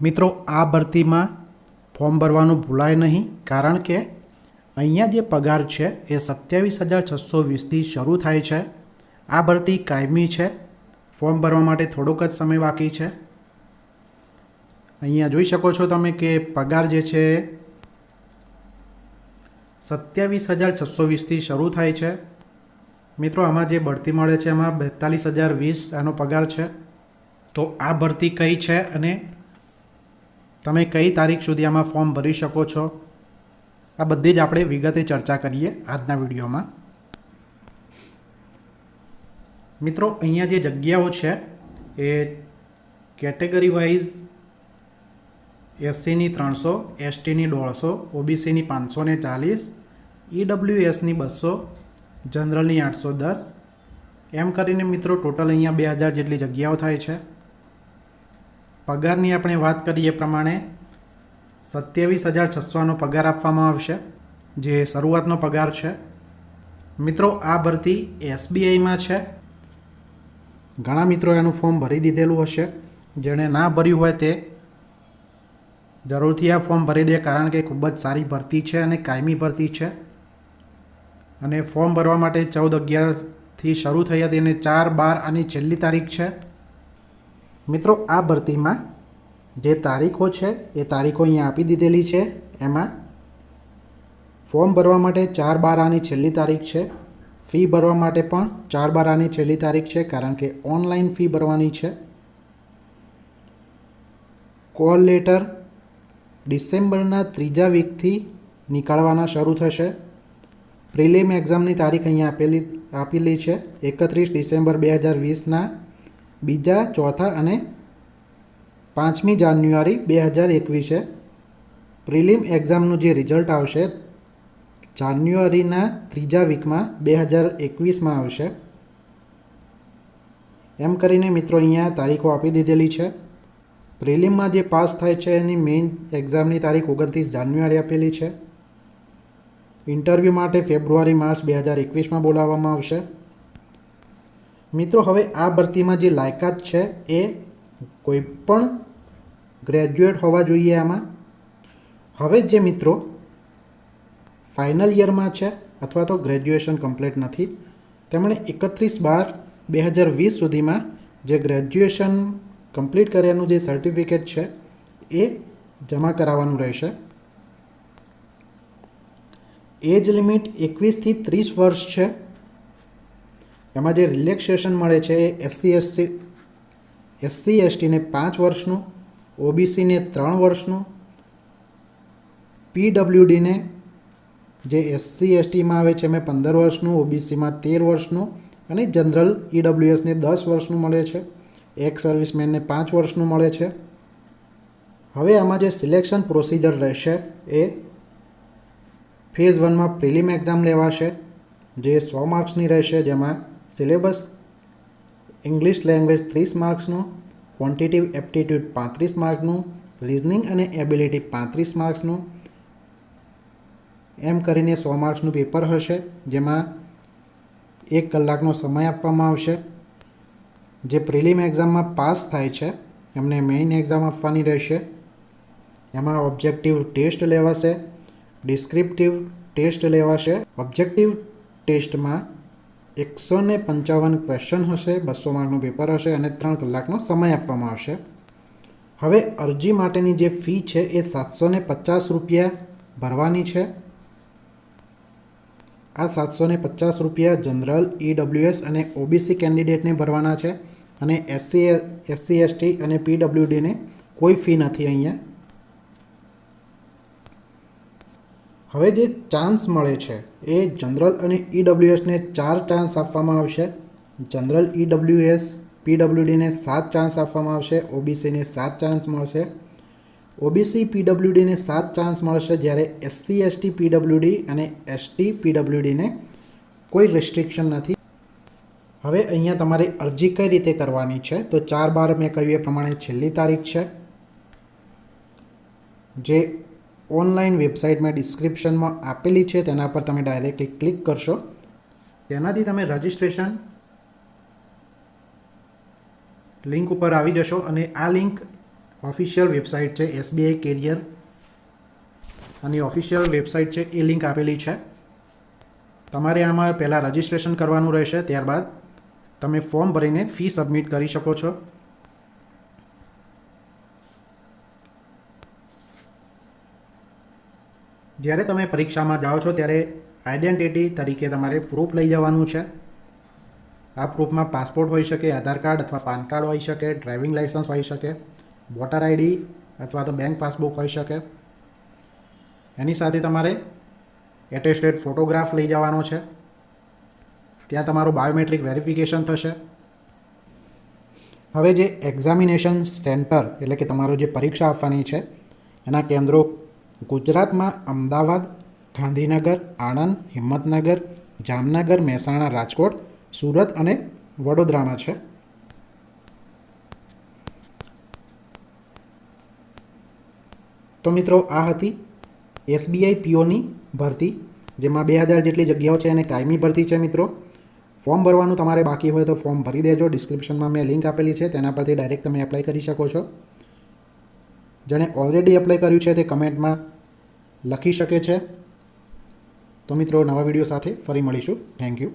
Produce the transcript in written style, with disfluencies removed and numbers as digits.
મિત્રો આ ભરતીમાં ફોર્મ ભરવાનું ભૂલાય નહીં, કારણ કે અહીંયા જે પગાર છે એ 27,620થી શરૂ થાય છે। આ ભરતી કાયમી છે। ફોર્મ ભરવા માટે થોડોક જ સમય બાકી છે। અહીંયા જોઈ શકો છો તમે કે પગાર જે છે 27,620થી શરૂ થાય છે। મિત્રો આમાં જે બઢતી મળે છે એમાં 42,020 આનો પગાર છે। તો આ ભરતી કઈ છે અને તમે કઈ તારીખ સુધી આમાં ફોર્મ ભરી શકો છો, આ બધી જ આપણે વિગતે ચર્ચા કરીએ આજના વિડીયોમાં। મિત્રો અહીંયા જે જગ્યાઓ છે એ કેટેગરી વાઇઝ એસસીની 300, એસટીની 150, ઓબીસીની 540, ઈડબ્લ્યુએસની 200, જનરલની 810, એમ કરીને મિત્રો ટોટલ અહીંયા 2000 જેટલી જગ્યાઓ થાય છે। પગારની આપણે વાત કરીએ એ પ્રમાણે 27,600નો પગાર આપવામાં આવશે, જે શરૂઆતનો પગાર છે। મિત્રો આ ભરતી એસબીઆઈમાં છે। ઘણા મિત્રો એનું ફોર્મ ભરી દીધેલું હશે, જેણે ના ભર્યું હોય તે જરૂરથી આ ફોર્મ ભરી દે, કારણ કે ખૂબ જ સારી ભરતી છે અને કાયમી ભરતી છે। અને ફોર્મ ભરવા માટે 14/11થી શરૂ થઈ હતી અને 4/12 આની છેલ્લી તારીખ છે। મિત્રો આ ભરતીમાં જે તારીખો છે એ તારીખો અહીંયા આપી દીધેલી છે। એમાં ફોર્મ ભરવા માટે 4/12 આની છેલ્લી તારીખ છે। ફી ભરવા માટે પણ 4/12 આની છેલ્લી તારીખ છે, કારણ કે ઓનલાઈન ફી ભરવાની છે। કોલ લેટર ડિસેમ્બરના 3જા વીકથી નીકાળવાના શરૂ થશે। પ્રિલિમ એક્ઝામની તારીખ અહીંયા આપેલી છે 31 ડિસેમ્બર 2020ના 2જા, 4થા અને 5મી જાન્યુઆરી 2021 છે। પ્રિલિમ એક્ઝામનું જે રિઝલ્ટ આવશે જાન્યુઆરીના 3જા વીકમાં 2021માં આવશે। એમ કરીને મિત્રો અહીંયા તારીખો આપી દીધેલી છે। પ્રિલિમમાં જે પાસ થાય છે એની મેઇન એક્ઝામની તારીખ 29 જાન્યુઆરી આપેલી છે। ઇન્ટરવ્યૂ માટે ફેબ્રુઆરી-માર્ચ 2021માં બોલાવવામાં આવશે। મિત્રો હવે આ ભરતીમાં જે લાયકાત છે એ કોઈ પણ ગ્રેજ્યુએટ હોવા જોઈએ આમાં। હવે જે મિત્રો ફાઇનલ યરમાં છે અથવા તો ગ્રેજ્યુએશન કમ્પ્લીટ નથી, તેમણે 31/12/2020 સુધીમાં જે ગ્રેજ્યુએશન કમ્પ્લીટ કર્યાનું જે સર્ટિફિકેટ છે એ જમા કરાવવાનું રહેશે। એજ લિમિટ 21થી 30 વર્ષ છે। એમાં જે રિલેક્સેશન મળે છે એ એસસી એસટીને 5 વર્ષનું, ઓબીસીને 3 વર્ષનું, પીડબ્લ્યુડીને જે એસસી એસટીમાં આવે છે એમાં 15 વર્ષનું, ઓબીસીમાં 13 વર્ષનું અને જનરલ ઈડબ્લ્યુએસને 10 વર્ષનું મળે છે। એક્સ સર્વિસમેનને 5 વર્ષનું મળે છે। હવે આમાં જે સિલેક્શન પ્રોસિજર રહેશે એ ફેઝ 1માં પ્રિલિમ એક્ઝામ લેવાશે, જે 100 માર્ક્સની રહેશે, જેમાં સિલેબસ ઇંગ્લિશ લેંગ્વેજ 30 માર્ક્સનું, ક્વોન્ટિટિવ એપ્ટિટ્યૂડ 35 માર્કનું, રિઝનિંગ અને એબિલિટી 35 માર્ક્સનું, એમ કરીને 100 માર્ક્સનું પેપર હશે, જેમાં 1 કલાકનો સમય આપવામાં આવશે। જે પ્રિલિમ એક્ઝામમાં પાસ થાય છે એમને મેઇન એક્ઝામ આપવાની રહેશે। એમાં ઓબ્જેક્ટિવ ટેસ્ટ લેવાશે, ડિસ્ક્રિપ્ટિવ ટેસ્ટ લેવાશે। ઓબ્જેક્ટિવ ટેસ્ટમાં 155 ક્વેશ્ચન હશે, 200 માર્કનું પેપર હશે અને 3 કલાકનો સમય આપવામાં આવશે। હવે અરજી માટેની જે ફી છે એ 750 રૂપિયા ભરવાની છે। આ 750 રૂપિયા જનરલ, ઈડબ્લ્યુએસ અને ઓબીસી કેન્ડિડેટને ભરવાના છે, અને એસસી એસટી અને પીડબ્લ્યુડીને કોઈ ફી નથી અહીંયા। હવે જે ચાન્સ મળે છે એ જનરલ અને ઈડબ્લ્યુએસને 4 ચાન્સ આપવામાં આવશે, જનરલ, ઈડબ્લ્યુએસ, પીડબ્લ્યુડીને 7 ચાન્સ આપવામાં આવશે, ઓબીસીને 7 ચાન્સ મળશે, ઓબીસી પીડબ્લ્યુડીને 7 ચાન્સ મળશે, જ્યારે એસસી એસટી પીડબ્લ્યુડી અને એસટી પીડબ્લ્યુડીને કોઈ રિસ્ટ્રિક્શન નથી। હવે અહીંયા તમારે અરજી કઈ રીતે કરવાની છે, તો 4/12 મેં કહ્યું એ પ્રમાણે છેલ્લી તારીખ છે, જે ઓનલાઈન વેબસાઇટ મેં ડિસ્ક્રિપ્શનમાં આપેલી છે, તેના પર તમે ડાયરેક્ટલી ક્લિક કરશો, તેનાથી તમે રજિસ્ટ્રેશન લિંક ઉપર આવી જશો અને આ લિંક ઓફિશિયલ વેબસાઇટ છે SBI કેરિયર, આની ઓફિશિયલ વેબસાઇટ છે એ લિંક આપેલી છે. તમારે આમાં પહેલાં રજિસ્ટ્રેશન કરવાનું રહેશે, ત્યારબાદ તમે ફોર્મ ભરીને ફી સબમિટ કરી શકો છો. જ્યારે તમે પરીક્ષામાં જાઓ છો ત્યારે આઈડેન્ટિટી તરીકે તમારે પ્રૂફ લઈ જવાનું છે. આ પ્રૂફમાં પાસપોર્ટ હોઈ શકે, આધાર કાર્ડ અથવા પાન કાર્ડ હોઈ શકે, ડ્રાઇવિંગ લાઇસન્સ હોઈ શકે, વોટર આઈડી અથવા તો બેંક પાસબુક હોઈ શકે. એની સાથે તમારે એટેસ્ટેડ ફોટોગ્રાફ લઈ જવાનો છે. ત્યાં તમારું બાયોમેટ્રિક વેરિફિકેશન થશે. હવે જે એક્ઝામિનેશન સેન્ટર એટલે કે તમારો જે પરીક્ષા આપવાની છે એના કેન્દ્રો ગુજરાતમાં અમદાવાદ, ગાંધીનગર, આણંદ, હિંમતનગર, જામનગર, મહેસાણા, રાજકોટ, સુરત અને વડોદરામાં છે. તો મિત્રો આ હતી SBI POની ભરતી, જેમાં 2000 જેટલી જગ્યાઓ છે અને કાયમી ભરતી છે. મિત્રો ફોર્મ ભરવાનું તમારે બાકી હોય તો ફોર્મ ભરી દેજો. ડિસ્ક્રિપ્શનમાં મેં લિંક આપેલી છે, તેના પરથી ડાયરેક્ટ તમે એપ્લાય કરી શકો છો. જેણે ઓલરેડી એપ્લાય કર્યું છે તે કમેન્ટમાં લખી શકે છે. તો મિત્રો નવા વિડીયો સાથે ફરી મળીશું. Thank you.